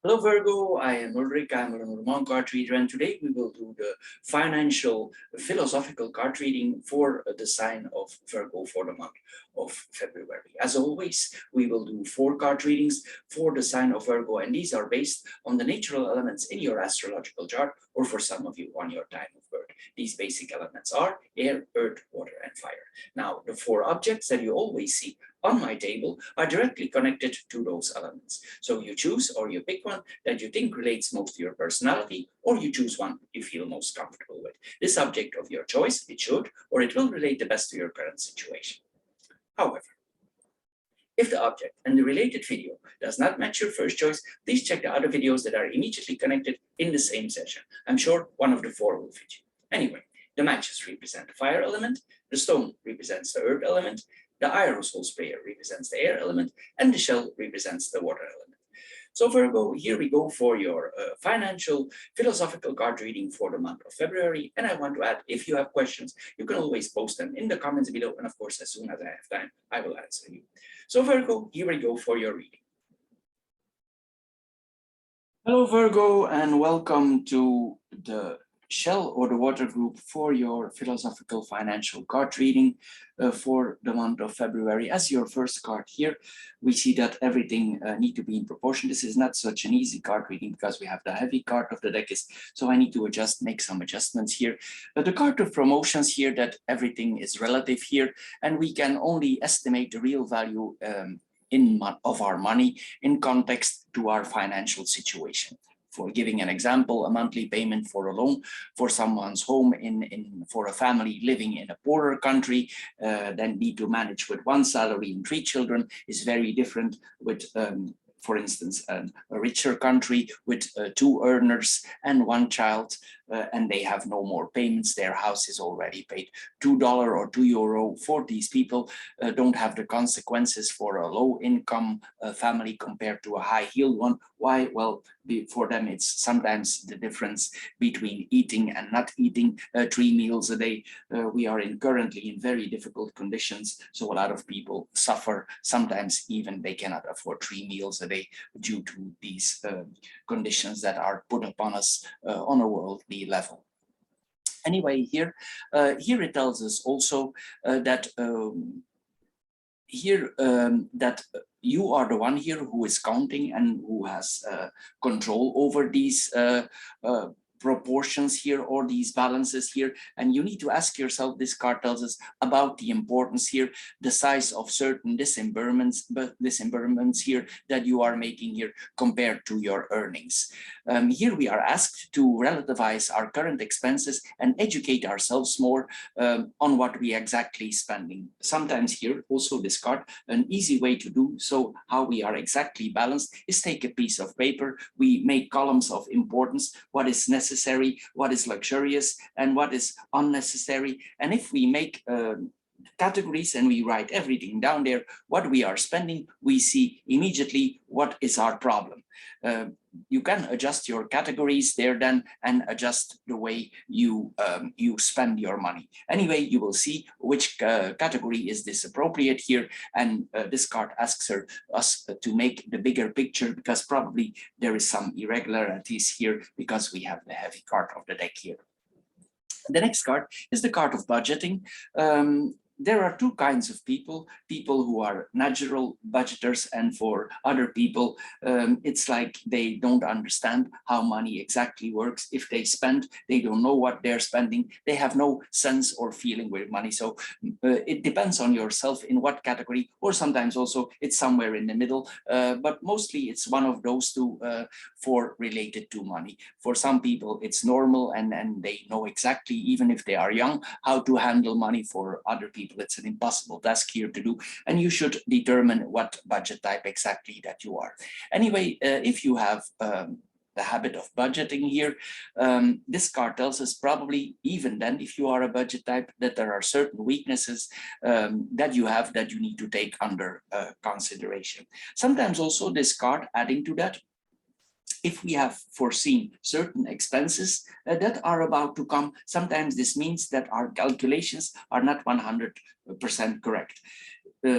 Hello Virgo, I am Ulrich, I'm a Normal card reader, and today we will do the financial philosophical card reading for the sign of Virgo for the month of February. As always, we will do 4 card readings for the sign of Virgo, and these are based on the natural elements in your astrological chart, or for some of you on your time of birth. These basic elements are air, earth, water, and fire. Now, the 4 objects that you always see on my table are directly connected to those elements. So you choose or you pick one that you think relates most to your personality, or you choose one you feel most comfortable with. This object of your choice, it should or it will relate the best to your current situation. However, if the object and the related video does not match your first choice, please check the other videos that are immediately connected in the same session. I'm sure one of the 4 will fit you. Anyway, the matches represent the fire element, the stone represents the earth element, the aerosol sprayer represents the air element, and the shell represents the water element. So Virgo, here we go for your financial philosophical card reading for the month of February. And I want to add, if you have questions, you can always post them in the comments below. And of course, as soon as I have time, I will answer you. So Virgo, here we go for your reading. Hello Virgo, and welcome to the shell or the water group for your philosophical financial card reading for the month of February. As your first card here, we see that everything need to be in proportion. This is not such an easy card reading because we have the heavy card of the deck, so I need to make some adjustments here. But the card of promotions here, that everything is relative here, and we can only estimate the real value of our money in context to our financial situation. For giving an example, a monthly payment for a loan for someone's home for a family living in a poorer country, then need to manage with 1 salary and 3 children is very different with, for instance, a richer country with 2 earners and 1 child, and they have no more payments. Their house is already paid. $2 or €2 for these people don't have the consequences for a low income family compared to a high yield one. Why? Well, for them, it's sometimes the difference between eating and not eating 3 meals a day. We are currently in very difficult conditions, so a lot of people suffer. Sometimes even they cannot afford 3 meals a day due to these conditions that are put upon us on a worldly level. Anyway, here it tells us also that that you are the one here who is counting and who has control over these proportions here or these balances here, and you need to ask yourself, this card tells us about the importance here, the size of certain disbursements here that you are making here compared to your earnings. Here we are asked to relativize our current expenses and educate ourselves more on what we exactly spending. Sometimes here also this card, an easy way to do so, how we are exactly balanced, is take a piece of paper, we make columns of importance, what is necessary, what is luxurious, and what is unnecessary. And if we make categories and we write everything down there, what we are spending, we see immediately what is our problem. You can adjust your categories there then and adjust the way you spend your money. Anyway, you will see which category is this appropriate here, and this card asks us to make the bigger picture, because probably there is some irregularities here because we have the heavy card of the deck here. The next card is the card of budgeting. There are 2 kinds of people who are natural budgeters, and for other people, it's like they don't understand how money exactly works. If they spend, they don't know what they're spending. They have no sense or feeling with money. So it depends on yourself in what category, or sometimes also it's somewhere in the middle, but mostly it's one of those 2 for related to money. For some people, it's normal and they know exactly, even if they are young, how to handle money. For other people, it's an impossible task here to do, and you should determine what budget type exactly that you are. Anyway, if you have the habit of budgeting here, this card tells us probably even then, if you are a budget type, that there are certain weaknesses that you have that you need to take under consideration. Sometimes also this card adding to that, if we have foreseen certain expenses that are about to come, sometimes this means that our calculations are not 100% correct.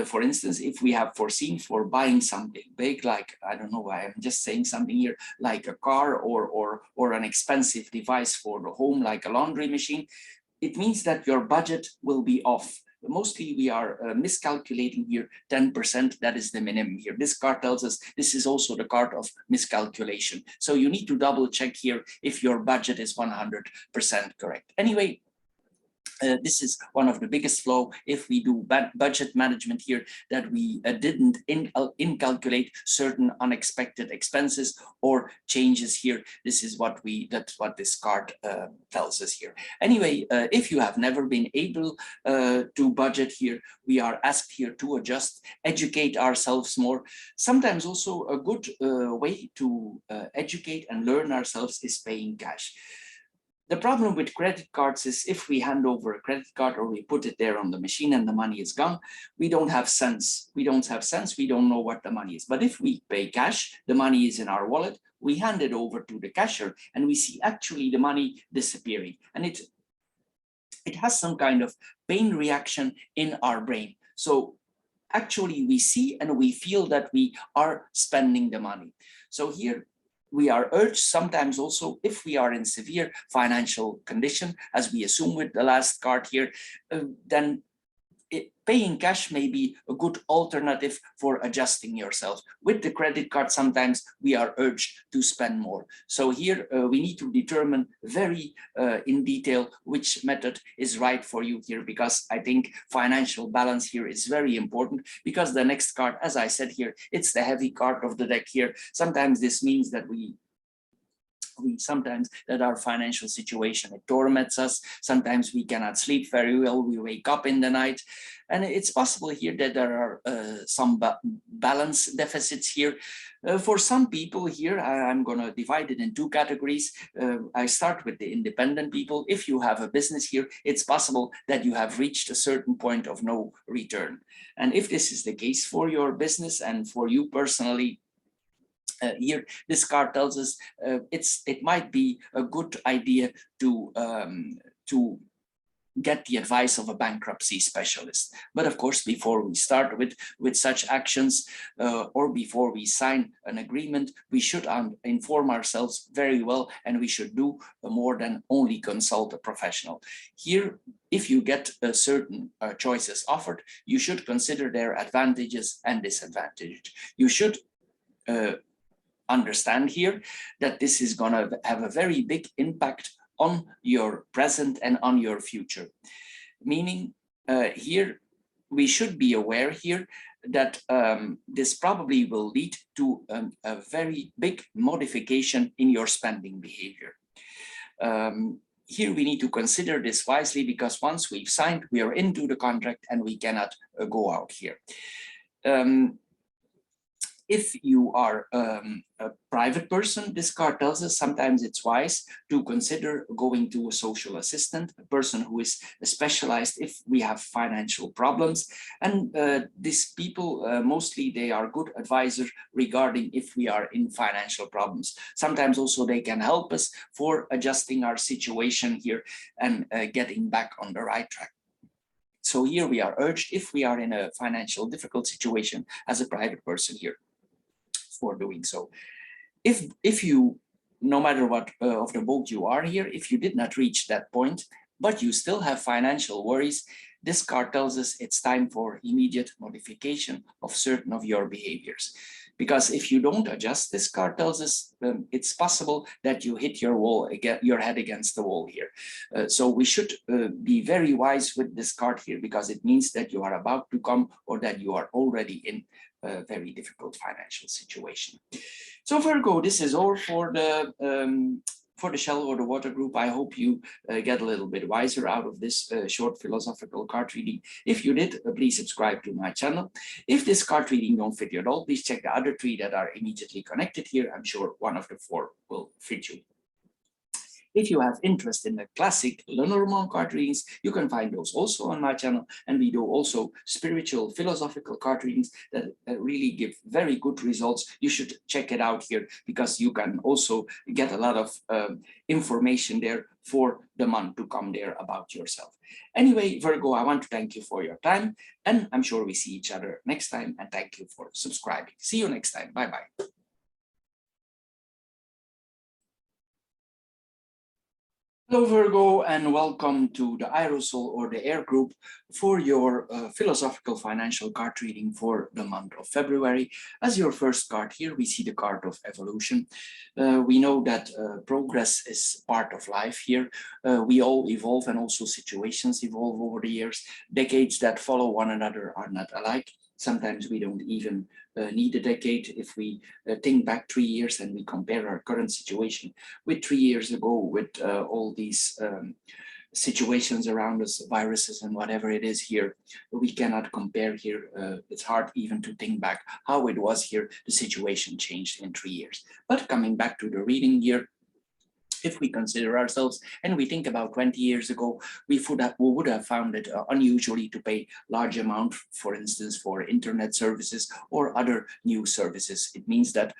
for instance, if we have foreseen for buying something big, like, I don't know, I'm just saying something here, like a car or an expensive device for the home, like a laundry machine, it means that your budget will be off. Mostly we are miscalculating here 10%, that is the minimum here. This card tells us this is also the card of miscalculation. So you need to double check here if your budget is 100% correct. Anyway, this is one of the biggest flaw if we do budget management here, that we didn't incalculate certain unexpected expenses or changes here. This is what that's what this card tells us here. Anyway, if you have never been able to budget here, we are asked here to adjust, educate ourselves more. Sometimes also a good way to educate and learn ourselves is paying cash. The problem with credit cards is if we hand over a credit card or we put it there on the machine and the money is gone, we don't have sense. We don't have sense. We don't know what the money is. But if we pay cash, the money is in our wallet. We hand it over to the cashier and we see actually the money disappearing. And it has some kind of pain reaction in our brain. So actually we see and we feel that we are spending the money. So here, we are urged sometimes also, if we are in severe financial condition, as we assume with the last card here, then paying cash may be a good alternative for adjusting yourself. With the credit card, sometimes we are urged to spend more. So here we need to determine very in detail which method is right for you here, because I think financial balance here is very important, because the next card, as I said here, it's the heavy card of the deck here. Sometimes this means that we sometimes that our financial situation, it torments us. Sometimes we cannot sleep very well. We wake up in the night. And it's possible here that there are some balance deficits here. For some people here, I'm going to divide it in two categories. I start with the independent people. If you have a business here, it's possible that you have reached a certain point of no return. And if this is the case for your business and for you personally, here, this card tells us it might be a good idea to get the advice of a bankruptcy specialist. But of course, before we start with such actions or before we sign an agreement, we should inform ourselves very well, and we should do more than only consult a professional. Here, if you get certain choices offered, you should consider their advantages and disadvantages. You should understand here that this is going to have a very big impact on your present and on your future. Meaning here, we should be aware here that this probably will lead to a very big modification in your spending behavior. Here we need to consider this wisely, because once we've signed, we are into the contract and we cannot go out here. If you are a private person, this card tells us sometimes it's wise to consider going to a social assistant, a person who is specialized if we have financial problems. And these people, mostly they are good advisors regarding if we are in financial problems. Sometimes also they can help us for adjusting our situation here and getting back on the right track. So here we are urged, if we are in a financial difficult situation as a private person here, for doing so. If you, no matter what of the boat you are here, if you did not reach that point, but you still have financial worries, this card tells us it's time for immediate modification of certain of your behaviors. Because if you don't adjust, this card tells us it's possible that you hit your head against the wall here. So we should be very wise with this card here, because it means that you are about to come, or that you are already in a very difficult financial situation. So Virgo, this is all for the shell or the water group. I hope you get a little bit wiser out of this short philosophical card reading. If you did, please subscribe to my channel. If this card reading don't fit you at all, please check the other three that are immediately connected here. I'm sure one of the four will fit you. If you have interest in the classic Lenormand card readings, you can find those also on my channel. And we do also spiritual, philosophical card readings that really give very good results. You should check it out here because you can also get a lot of information there for the month to come there about yourself. Anyway, Virgo, I want to thank you for your time, and I'm sure we see each other next time, and thank you for subscribing. See you next time. Bye-bye. Hello Virgo, and welcome to the Aerosol or the Air Group for your philosophical financial card reading for the month of February. As your first card here, we see the card of evolution. We know that progress is part of life here. We all evolve, and also situations evolve over the years. Decades that follow one another are not alike. Sometimes we don't even need a decade. If we think back 3 years and we compare our current situation with 3 years ago, with all these situations around us, viruses and whatever it is here, we cannot compare here. It's hard even to think back how it was here. The situation changed in 3 years. But coming back to the reading here, if we consider ourselves and we think about 20 years ago, we would have found it unusually to pay large amount, for instance, for internet services or other new services. It means that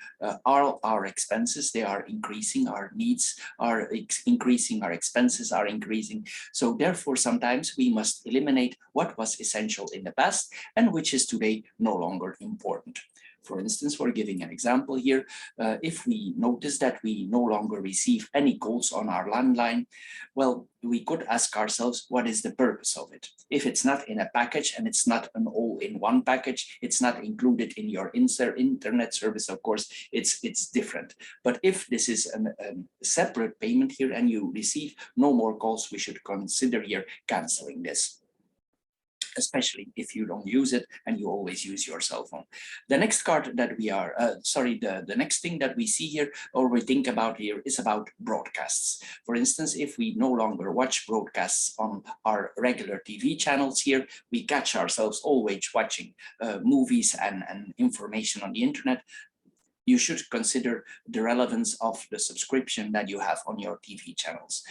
our expenses, they are increasing, our needs are increasing, our expenses are increasing. So therefore, sometimes we must eliminate what was essential in the past and which is today no longer important. For instance, we're giving an example here. If we notice that we no longer receive any calls on our landline, well, we could ask ourselves, what is the purpose of it? If it's not in a package and it's not an all-in-one package, it's not included in your internet service, of course, it's different. But if this is a separate payment here and you receive no more calls, we should consider here canceling this, especially if you don't use it and you always use your cell phone. The next card that we are, the next thing that we see here or we think about here is about broadcasts. For instance, if we no longer watch broadcasts on our regular TV channels here, we catch ourselves always watching movies and information on the internet. You should consider the relevance of the subscription that you have on your TV channels.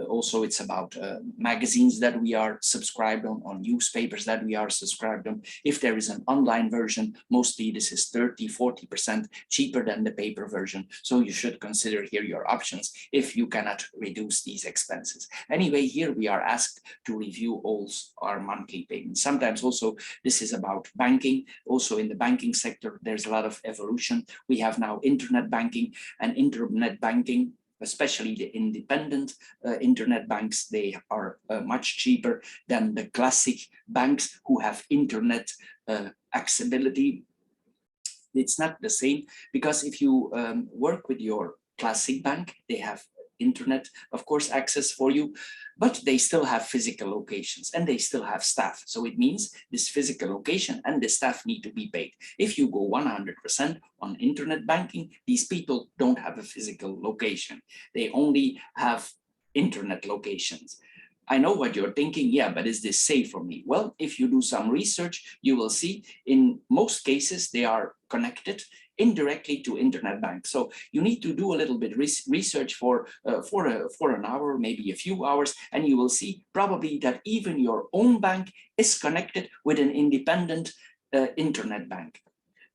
Also, it's about magazines that we are subscribed on newspapers that we are subscribed on. If there is an online version, mostly this is 30–40% cheaper than the paper version. So you should consider here your options if you cannot reduce these expenses. Anyway, here we are asked to review all our monthly payments. Sometimes also this is about banking. Also in the banking sector, there's a lot of evolution. We have now internet banking, and internet banking, especially the independent internet banks, they are much cheaper than the classic banks who have internet accessibility. It's not the same, because if you work with your classic bank, they have internet, of course, access for you, but they still have physical locations and they still have staff. So it means this physical location and the staff need to be paid. If you go 100% on internet banking, these people don't have a physical location. They only have internet locations. I know what you're thinking, yeah, but is this safe for me? Well, if you do some research, you will see in most cases they are connected indirectly to internet banks. So you need to do a little bit research for an hour, maybe a few hours, and you will see probably that even your own bank is connected with an independent internet bank.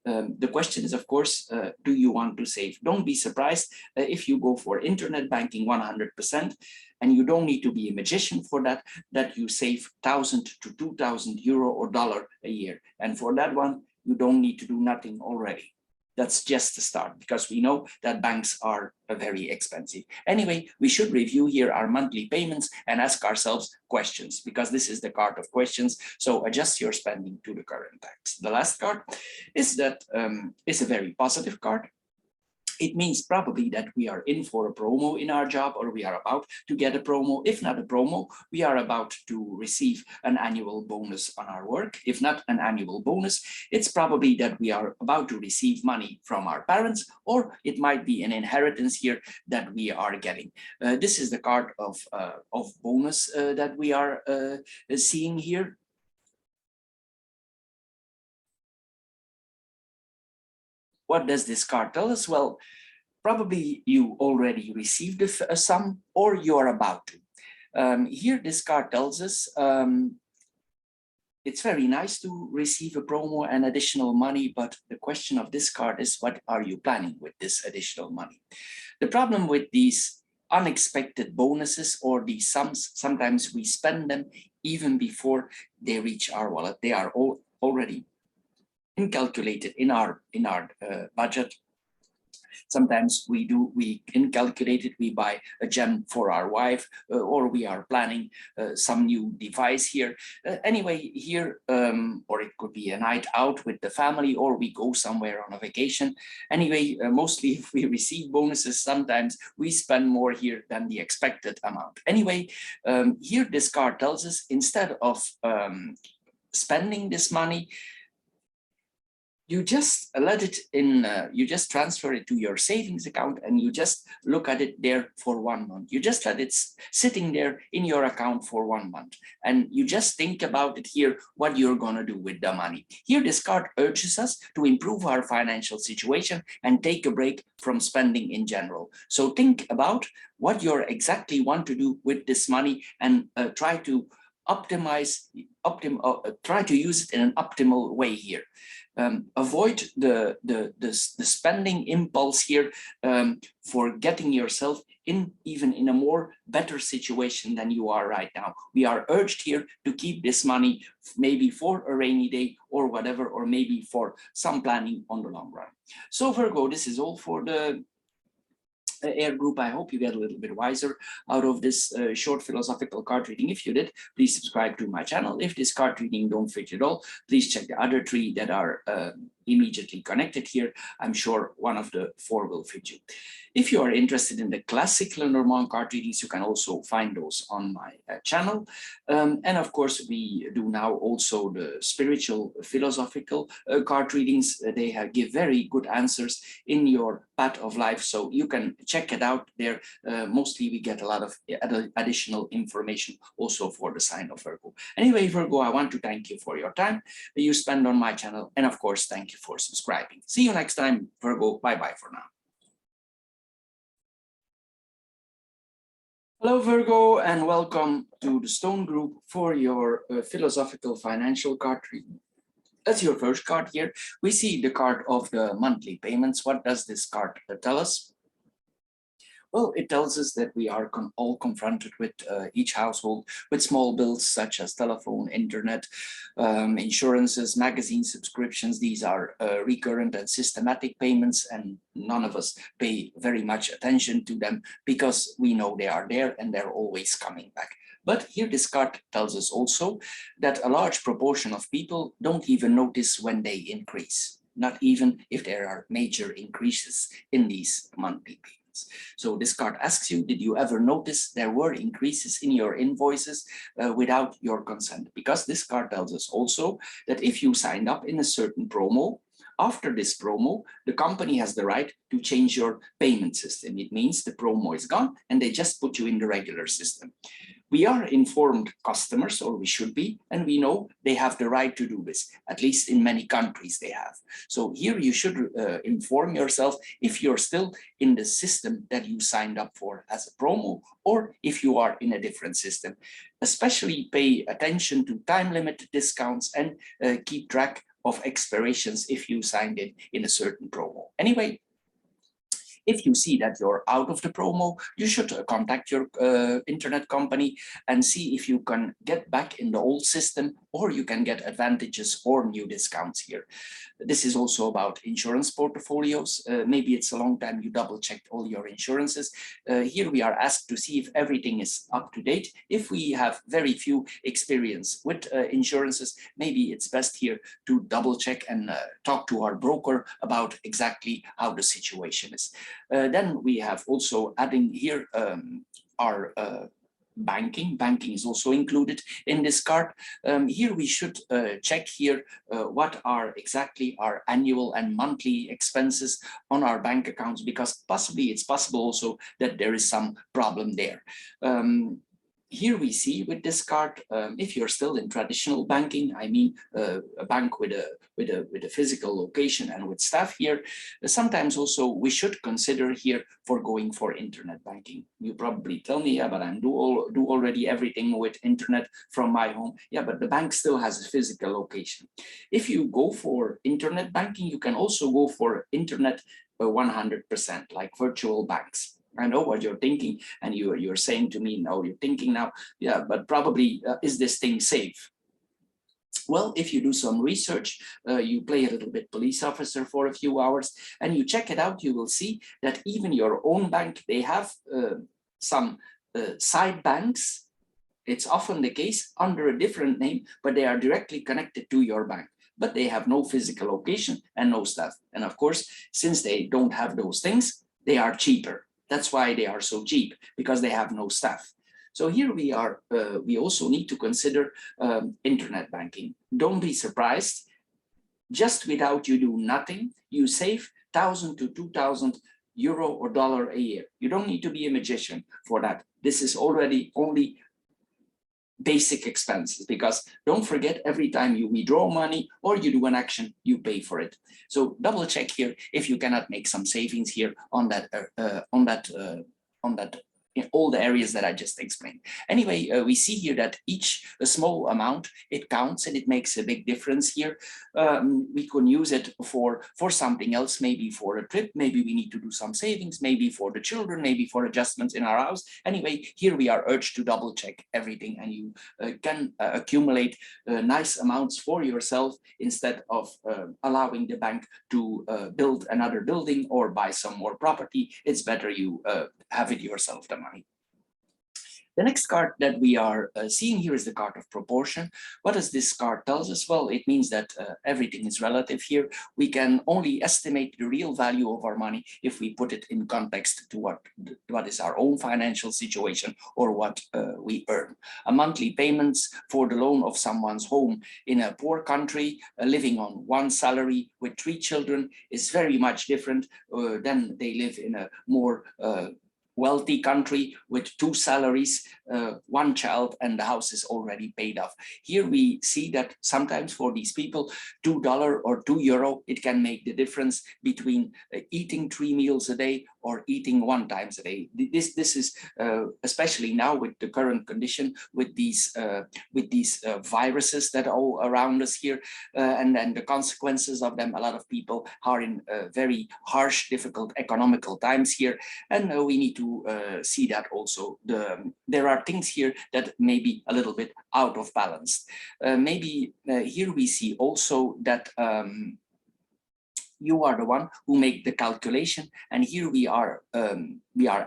The question is, of course, do you want to save? Don't be surprised if you go for internet banking 100%, and you don't need to be a magician for that, that you save 1,000 to 2,000 euro or dollar a year. And for that one, you don't need to do nothing already. That's just the start, because we know that banks are very expensive. Anyway, we should review here our monthly payments and ask ourselves questions, because this is the card of questions. So adjust your spending to the current tax. The last card is a very positive card. It means probably that we are in for a promo in our job, or we are about to get a promo. If not a promo, we are about to receive an annual bonus on our work. If not an annual bonus, it's probably that we are about to receive money from our parents, or it might be an inheritance here that we are getting. This is the card of bonus that we are seeing here. What does this card tell us? Well, Probably you already received a sum or you are about to. Here this card tells us it's very nice to receive a promo and additional money, but the question of this card is, what are you planning with this additional money? The problem with these unexpected bonuses or these sums, sometimes we spend them even before they reach our wallet. They are already incalculated in our budget. Sometimes we incalculate it, we buy a gem for our wife, or we are planning some new device here. Anyway, here, or it could be a night out with the family, or we go somewhere on a vacation. Anyway, mostly if we receive bonuses, sometimes we spend more here than the expected amount. Anyway, here this card tells us, instead of spending this money, you just let it in, you just transfer it to your savings account and you just look at it there for 1 month. You just let it sitting there in your account for 1 month. And you just think about it here, what you're gonna do with the money. Here, this card urges us to improve our financial situation and take a break from spending in general. So think about what you exactly want to do with this money and try to try to use it in an optimal way here. Avoid the spending impulse here for getting yourself even in a more better situation than you are right now. We are urged here to keep this money maybe for a rainy day or whatever, or maybe for some planning on the long run. So Virgo, this is all for the air group. I hope you get a little bit wiser out of this short philosophical card reading. If you did, please subscribe to my channel. If this card reading don't fit at all, please check the other 3 that are immediately connected here. I'm sure one of the 4 will fit you. If you are interested in the classic Lenormand card readings, you can also find those on my channel. And of course, we do now also the spiritual philosophical card readings. They give very good answers in your path of life, so you can check it out there. Mostly we get a lot of additional information also for the sign of Virgo. Anyway, Virgo, I want to thank you for your time that you spend on my channel, and of course, thank you for subscribing. See you next time, Virgo. Bye-bye for now. Hello, Virgo, and welcome to the Stone Group for your philosophical financial card reading. As your first card here, we see the card of the monthly payments. What does this card tell us? Well, it tells us that we are all confronted with each household with small bills such as telephone, internet, insurances, magazine subscriptions. These are recurrent and systematic payments, and none of us pay very much attention to them because we know they are there and they're always coming back. But here this card tells us also that a large proportion of people don't even notice when they increase, not even if there are major increases in these monthly payments. So this card asks you, did you ever notice there were increases in your invoices without your consent? Because this card tells us also that if you signed up in a certain promo, after this promo, the company has the right to change your payment system. It means the promo is gone and they just put you in the regular system. We are informed customers, or we should be, and we know they have the right to do this. At least in many countries they have. So here you should inform yourself if you're still in the system that you signed up for as a promo, or if you are in a different system. Especially pay attention to time limit discounts and keep track of expirations if you signed in a certain promo. Anyway, if you see that you're out of the promo, you should contact your internet company and see if you can get back in the old system, or you can get advantages or new discounts here. This is also about insurance portfolios. Maybe it's a long time you double checked all your insurances. Here we are asked to see if everything is up to date. If we have very few experience with insurances, maybe it's best here to double check and talk to our broker about exactly how the situation is. Then we have also adding here our banking. Banking is also included in this card. Here we should check here what are exactly our annual and monthly expenses on our bank accounts, because possibly it's possible also that there is some problem there. here we see with this card, if you're still in traditional banking, I mean a bank with a physical location and with staff here, sometimes also we should consider here for going for internet banking. You probably tell me, yeah, but I do already everything with internet from my home. Yeah, but the bank still has a physical location. If you go for internet banking, you can also go for internet 100%, like virtual banks. I know what you're thinking, and you're saying to me, no, you're thinking now, yeah, but probably is this thing safe? Well, if you do some research, you play a little bit police officer for a few hours, and you check it out, you will see that even your own bank, they have some side banks. It's often the case under a different name, but they are directly connected to your bank, but they have no physical location and no staff. And of course, since they don't have those things, they are cheaper. That's why they are so cheap, because they have no staff. So here we are, we also need to consider internet banking. Don't be surprised, just without you do nothing, you save 1,000 to 2,000 euro or dollar a year. You don't need to be a magician for that. This is already only basic expenses, because don't forget, every time you withdraw money or you do an action, you pay for it. So double check here if you cannot make some savings here on that in all the areas that I just explained. Anyway, we see here that each small amount, it counts and it makes a big difference here. We can use it for something else, maybe for a trip, maybe we need to do some savings, maybe for the children, maybe for adjustments in our house. Anyway, here we are urged to double check everything, and you can accumulate nice amounts for yourself instead of allowing the bank to build another building or buy some more property. It's better you have it yourself, the money. The next card that we are seeing here is the card of proportion. What does this card tell us? Well, it means that everything is relative here. We can only estimate the real value of our money if we put it in context to what is our own financial situation or what we earn. A monthly payments for the loan of someone's home in a poor country, living on one salary with 3 children, is very much different than they live in a more wealthy country with 2 salaries, 1 child, and the house is already paid off. Here we see that sometimes for these people, $2 or €2, it can make the difference between eating 3 meals a day or eating 1 time a day. This is especially now with the current condition, with these viruses that are all around us here, and then the consequences of them. A lot of people are in very harsh, difficult economical times here, and we need to see that also. There are things here that may be a little bit out of balance. Maybe here we see also that you are the one who make the calculation, and here we are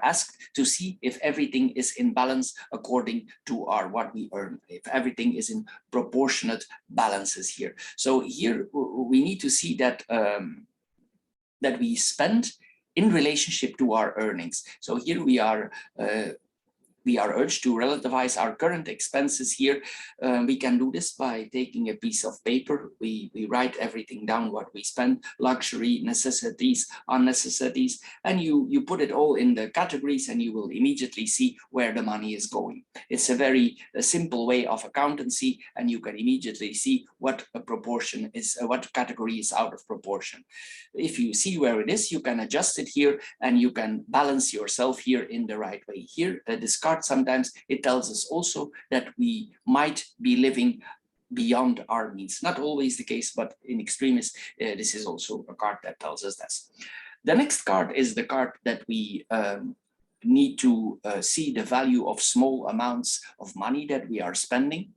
asked to see if everything is in balance according to what we earn, if everything is in proportionate balances here. So here we need to see that that we spend in relationship to our earnings. So here we are urged to relativize our current expenses here. We can do this by taking a piece of paper. We write everything down, what we spend, luxury, necessities, unnecessities, and you put it all in the categories, and you will immediately see where the money is going. It's a very simple way of accountancy, and you can immediately see what a proportion is, what category is out of proportion. If you see where it is, you can adjust it here, and you can balance yourself here in the right way. Here, this card, sometimes it tells us also that we might be living beyond our means. Not always the case, but in extremis, this is also a card that tells us this. The next card is the card that we need to see the value of small amounts of money that we are spending.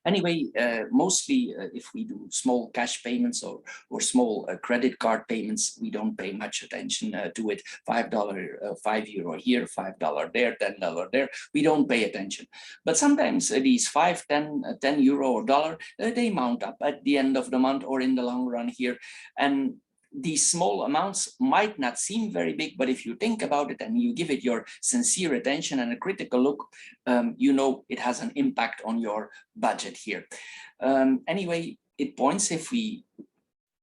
Anyway, mostly if we do small cash payments or small credit card payments, we don't pay much attention to it. €5, €5 here, $5 there, $10 there. We don't pay attention. But sometimes these 5, 10 euro or dollar, they mount up at the end of the month or in the long run here. And these small amounts might not seem very big, but if you think about it and you give it your sincere attention and a critical look, you know it has an impact on your budget here. Anyway, it points, if we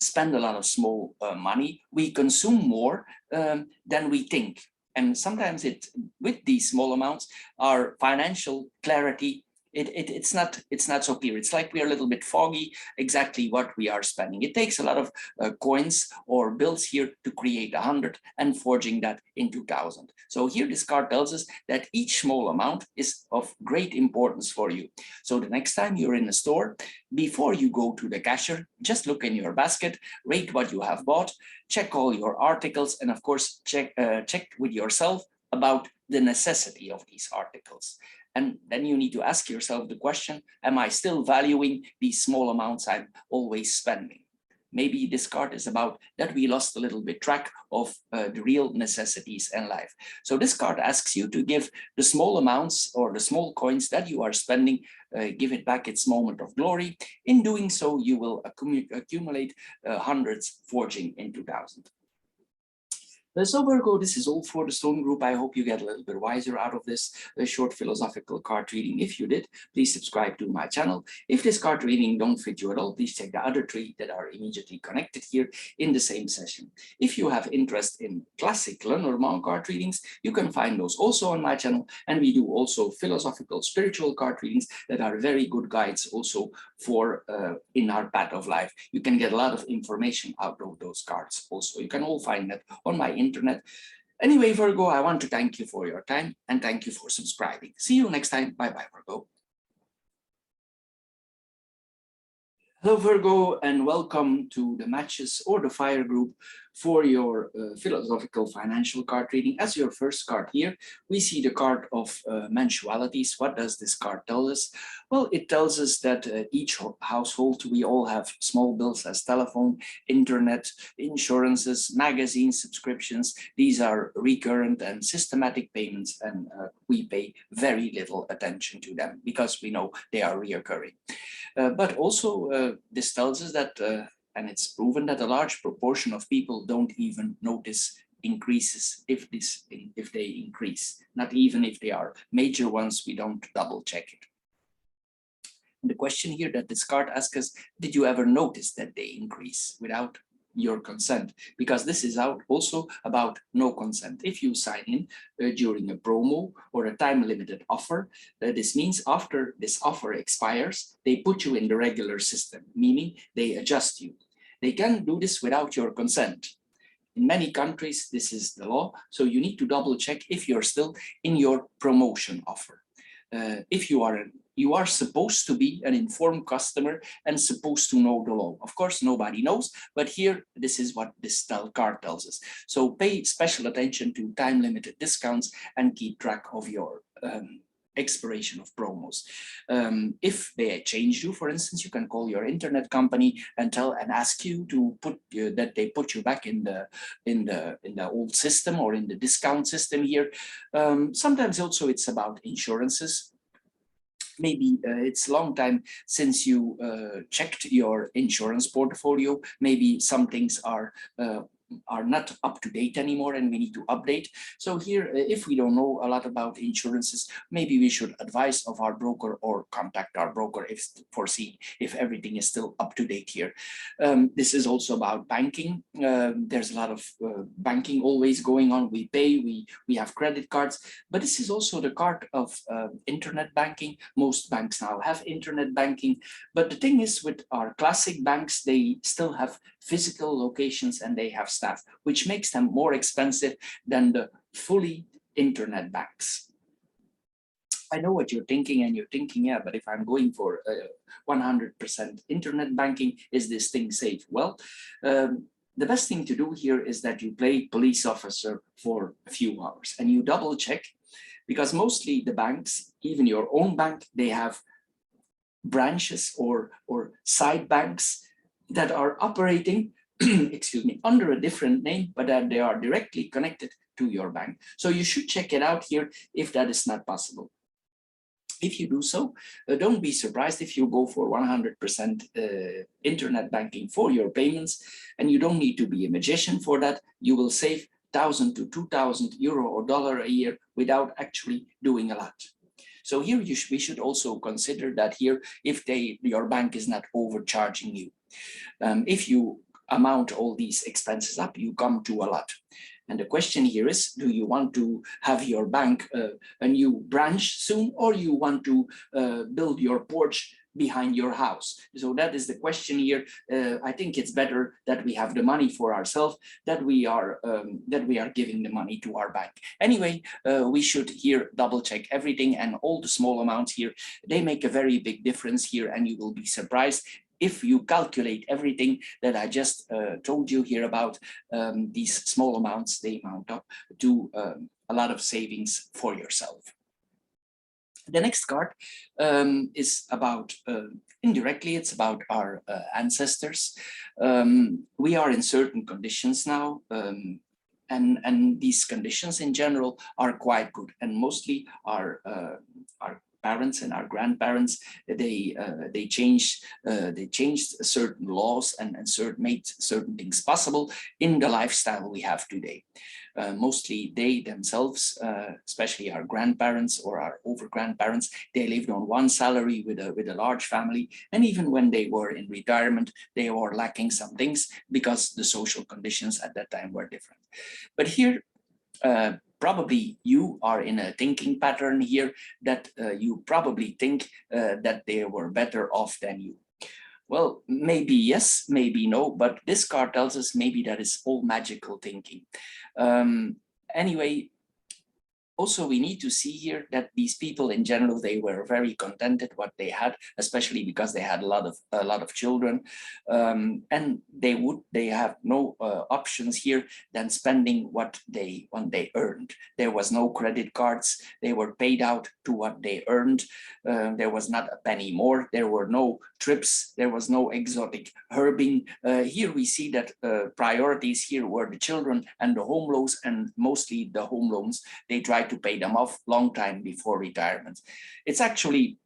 spend a lot of small money, we consume more than we think. And sometimes with these small amounts, our financial clarity, it's not so clear. It's like we are a little bit foggy exactly what we are spending. It takes a lot of coins or bills here to create 100 and forging that into 1,000. So here this card tells us that each small amount is of great importance for you. So the next time you're in a store, before you go to the cashier, just look in your basket, rate what you have bought, check all your articles, and of course check with yourself about the necessity of these articles. And then you need to ask yourself the question, am I still valuing these small amounts I'm always spending? Maybe this card is about that we lost a little bit track of the real necessities in life. So this card asks you to give the small amounts or the small coins that you are spending, give it back its moment of glory. In doing so, you will accumulate hundreds forging into 1,000. So Virgo, this is all for the Stone Group. I hope you get a little bit wiser out of this short philosophical card reading. If you did, please subscribe to my channel. If this card reading don't fit you at all, please check the other three that are immediately connected here in the same session. If you have interest in classic Lenormand card readings, you can find those also on my channel. And we do also philosophical spiritual card readings that are very good guides also for in our path of life. You can get a lot of information out of those cards also. You can all find that on my internet. Anyway, Virgo, I want to thank you for your time and thank you for subscribing. See you next time. Bye-bye, Virgo. Hello, Virgo, and welcome to the Matches or the Fire group for your philosophical financial card reading. As your first card here, we see the card of mensualities. What does this card tell us? Well, it tells us that each household, we all have small bills as telephone, internet, insurances, magazines, subscriptions. These are recurrent and systematic payments, and we pay very little attention to them because we know they are reoccurring. But also this tells us that, and it's proven that a large proportion of people don't even notice increases if they increase. Not even if they are major ones, we don't double check it. And the question here that this card asks us, did you ever notice that they increase without your consent? Because this is also about no consent. If you sign in during a promo or a time-limited offer, this means after this offer expires, they put you in the regular system, meaning they adjust you. They can do this without your consent. In many countries, this is the law, so you need to double check if you're still in your promotion offer. If you are supposed to be an informed customer and supposed to know the law. Of course, nobody knows, but here, this is what this card tells us. So pay special attention to time-limited discounts and keep track of your expiration of promos. If they change you, for instance, you can call your internet company and ask you to put that they put you back in the old system or in the discount system here. Sometimes also it's about insurances. Maybe it's a long time since you checked your insurance portfolio. Maybe some things are not up to date anymore and we need to update. So here, if we don't know a lot about insurances, maybe we should advise of our broker or contact our broker if foreseen, if everything is still up to date here. This is also about banking. There's a lot of banking always going on. We pay, we have credit cards, but this is also the card of internet banking. Most banks now have internet banking, but the thing is with our classic banks, they still have physical locations and they have staff, which makes them more expensive than the fully internet banks. I know what you're thinking, and you're thinking, yeah, but if I'm going for 100% internet banking, is this thing safe? Well, the best thing to do here is that you play police officer for a few hours and you double check, because mostly the banks, even your own bank, they have branches or side banks that are operating excuse me, under a different name, but that they are directly connected to your bank. So you should check it out here if that is not possible. If you do so, don't be surprised if you go for 100% internet banking for your payments, and you don't need to be a magician for that. You will save 1,000 to 2,000 euro or dollar a year without actually doing a lot. So here we should also consider that here, if your bank is not overcharging you. If you amount all these expenses up, you come to a lot. And the question here is, do you want to have your bank a new branch soon, or you want to build your porch behind your house? So that is the question here. I think it's better that we have the money for ourselves, that we are giving the money to our bank. Anyway, we should here double check everything, and all the small amounts here, they make a very big difference here, and you will be surprised if you calculate everything that I just told you here about these small amounts. They amount up to a lot of savings for yourself. The next card is about, indirectly, it's about our ancestors. We are in certain conditions now, and these conditions in general are quite good, and mostly our parents and our grandparents, they changed certain laws and made certain things possible in the lifestyle we have today. Mostly they themselves, especially our grandparents or our over-grandparents, they lived on one salary with a large family, and even when they were in retirement, they were lacking some things because the social conditions at that time were different. But here, probably you are in a thinking pattern here that you probably think that they were better off than you. Well, maybe yes, maybe no, but this card tells us maybe that is all magical thinking. Anyway, also, we need to see here that these people in general, they were very contented what they had, especially because they had a lot of children, and they have no options here than spending what they earned. There was no credit cards. They were paid out to what they earned. There was not a penny more. There were no trips. There was no exotic herbing. Here we see that priorities here were the children and the home loans, and mostly the home loans. They tried to pay them off long time before retirement. It's actually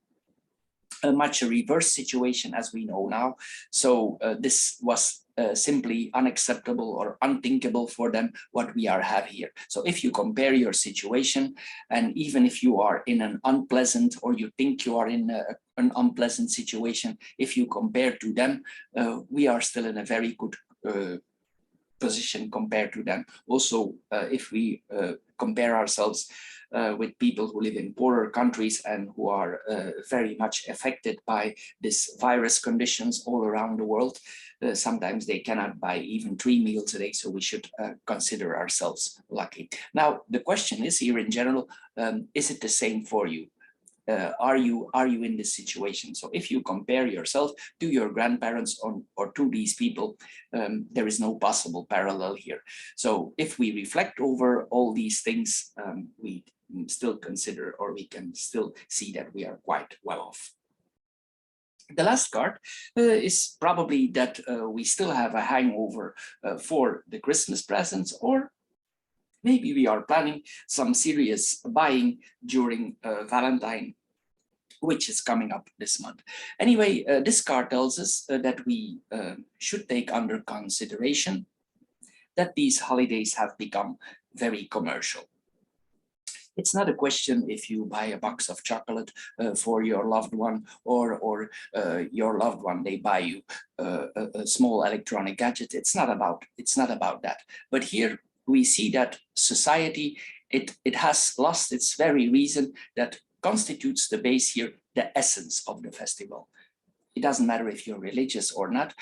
a much reverse situation, as we know now. So this was simply unacceptable or unthinkable for them, what we have here. So if you compare your situation, and even if you are in an unpleasant, or you think you are in an unpleasant situation, if you compare to them, we are still in a very good position compared to them. Also, if we compare ourselves with people who live in poorer countries and who are very much affected by this virus conditions all around the world, sometimes they cannot buy even 3 meals a day, so we should consider ourselves lucky. Now, the question is here in general, is it the same for you? Are you in this situation? So if you compare yourself to your grandparents or to these people, there is no possible parallel here. So if we reflect over all these things, we still consider, or we can still see that we are quite well off. The last card is probably that we still have a hangover for the Christmas presents, or maybe we are planning some serious buying during Valentine, which is coming up this month. Anyway, this card tells us that we should take under consideration that these holidays have become very commercial. It's not a question if you buy a box of chocolate for your loved one, or your loved one, they buy you a small electronic gadget. It's not about that. But here we see that society, it has lost its very reason that constitutes the base here, the essence of the festival. It doesn't matter if you're religious or not,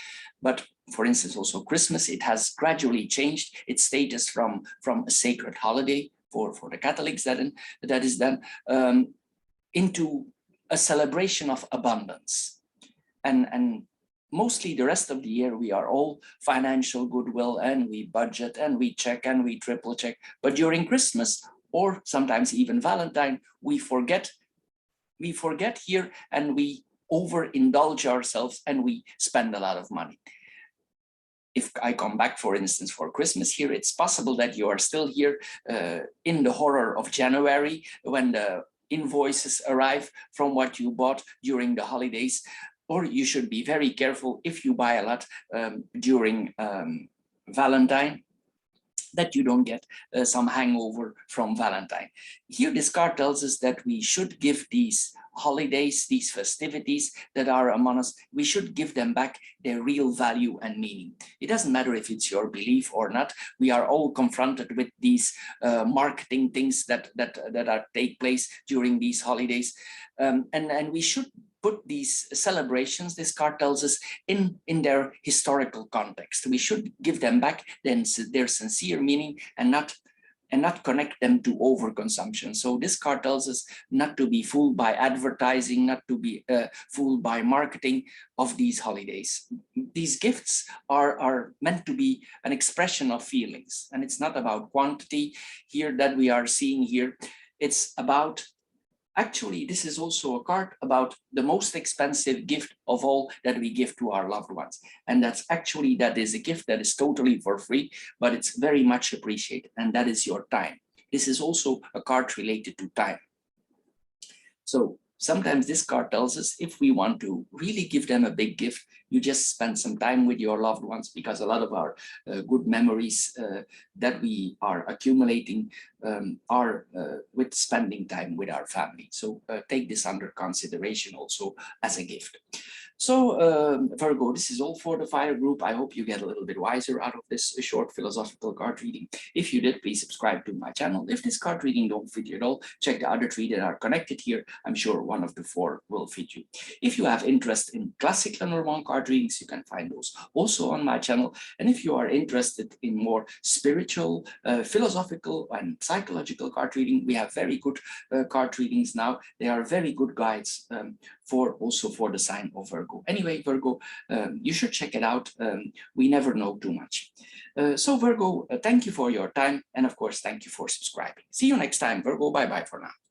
but for instance, also Christmas, it has gradually changed its status from a sacred holiday for the Catholics, that is then into a celebration of abundance. And mostly the rest of the year, we are all financial goodwill, and we budget and we check and we triple check. But during Christmas, or sometimes even Valentine, we forget here, and we overindulge ourselves, and we spend a lot of money. If I come back, for instance, for Christmas here, it's possible that you are still here in the horror of January, when the invoices arrive from what you bought during the holidays, or you should be very careful if you buy a lot during Valentine, that you don't get some hangover from Valentine. Here, this card tells us that we should give these holidays, these festivities that are among us, we should give them back their real value and meaning. It doesn't matter if it's your belief or not. We are all confronted with these marketing things that take place during these holidays. And we should put these celebrations, this card tells us, in their historical context. We should give them back then their sincere meaning and not connect them to overconsumption. So this card tells us not to be fooled by advertising, not to be fooled by marketing of these holidays. These gifts are meant to be an expression of feelings, and it's not about quantity here that we are seeing here. It's about, actually, this is also a card about the most expensive gift of all that we give to our loved ones. And that is a gift that is totally for free, but it's very much appreciated. And that is your time. This is also a card related to time. So sometimes this card tells us if we want to really give them a big gift, you just spend some time with your loved ones, because a lot of our good memories that we are accumulating are with spending time with our family. So take this under consideration also as a gift. So Virgo, this is all for the fire group. I hope you get a little bit wiser out of this short philosophical card reading. If you did, please subscribe to my channel. If this card reading don't fit you at all, check the other 3 that are connected here. I'm sure one of the 4 will fit you. If you have interest in classic Lenormand card readings, you can find those also on my channel. And if you are interested in more spiritual, philosophical and psychological card reading, we have very good card readings now. They are very good guides also for the sign of Virgo. Anyway, Virgo, you should check it out. We never know too much. So Virgo, thank you for your time. And of course, thank you for subscribing. See you next time, Virgo. Bye-bye for now.